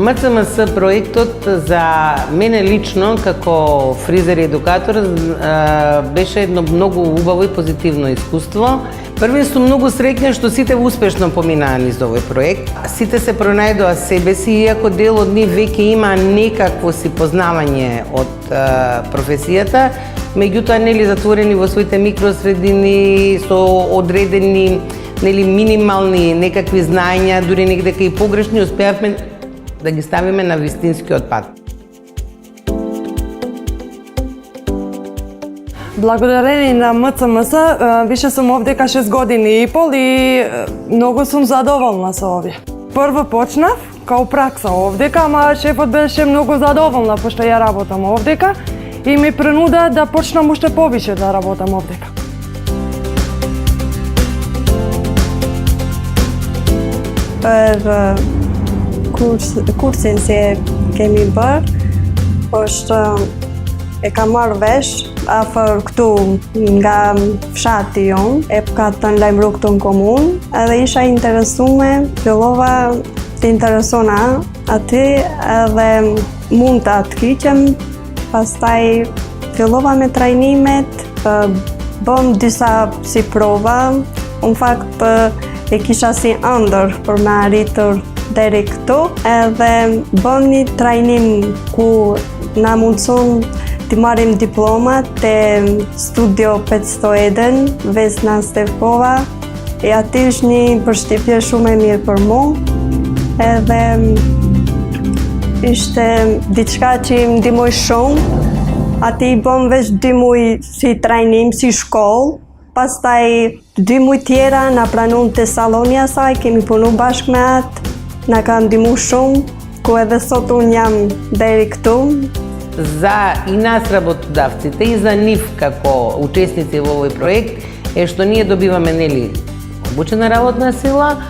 МЦМС проектот за мене лично како фризер и едукатор беше едно многу убаво и позитивно искуство. Првен сум многу среќна што сите успешно поминаа низ овој проект. Сите се пронајдоа себе си, иако дел од нив веќе има некакво си познавање од професијата, меѓутоа нели затворени во своите микросредини со одредени минимални некакви знаења, дури некаде и погрешни, успеавме да ги ставиме на вистинскиот пат. Благодарение на МЦМС више сум овдека 6 години и пол и многу сум задоволна со овие. Прво почнав као пракса овдека, ама шефот беше многу задоволна пошто ја работам овдека и ми принуда да почнам уште повише да работам овдека. Për kursin që kemi bërë, është e ka marrë vesh afër këtu nga fshati jon, e ka të lajmëru këtu në komunë, edhe isha interesume, fillova të interesona aty edhe mund të atë kyqem, pastaj fillova me trajnimet, bëm disa si prova, në fakt e kisha si ëndër për me arritur deri këtu, edhe bëm një trajnim ku na mundëson të marrim diplomat te Studio 501, Vesna Stefkova, e aty është një përshtypje shumë e mirë për mu, edhe ishte diçka që më ndihmoi shumë. Aty i bëm veç 2 muaj si trajnim, si shkollë. Pastaj 2 muaj tjera na pranun te salloni i saj, kemi punu bashkë me atë, na ka ndihmu shumë, ku edhe sot unë jam deri këtu. За и нас работодавците и за нив како учесници во овој проект е што ние добиваме нели обучена работна сила,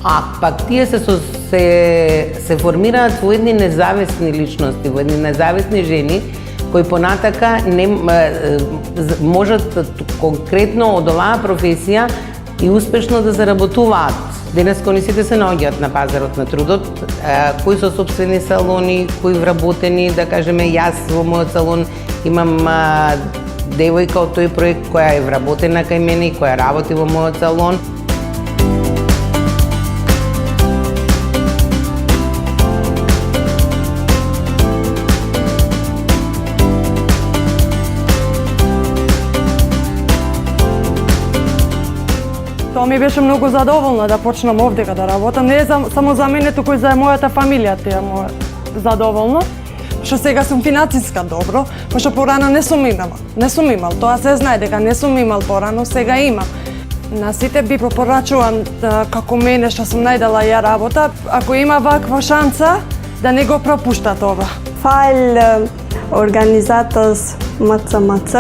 а пак тие се формираат во едни независни личности, во едни независни жени кои понатака можат конкретно од оваа професија и успешно да заработуваат. Денес кои сите се наоѓаат на пазарот на трудот, кои со сопствени салони, кои вработени, да кажеме јас во мојот салон имам девојка од тој проект која е вработена кај мене и која работи во мојот салон. Тоа ми беше многу задоволна да почнам овдека да работам. Не е само за мене, туку и за мојата фамилија тие мо задоволно. Што сега сум финансиска добро, пошто порано не сум имал. Тоа се знае дека не сум имал порано, сега имам. На сите би препорачувам како мене што сум најдала ја работа, ако има ваква шанса, да не го пропуштат ова. Fal organizatës MCMC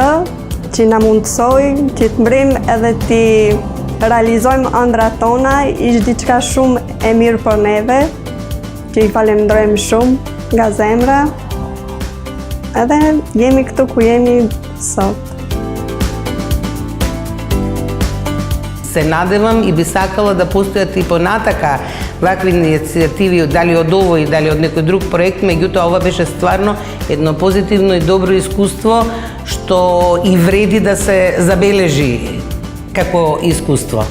që na mundsoi që të mbrim edhe të realizojmë ëndrat tona, ishte diçka shumë e mirë për neve, që i falenderojmë shumë nga zemra, edhe jemi këtu ku jemi sot. Се надевам и би сакала да постојат и понатака вакви иницијативи, дали од овој, дали од некој друг проект, меѓутоа ова беше стварно едно позитивно и добро искуство што и вреди да се забележи како искуство.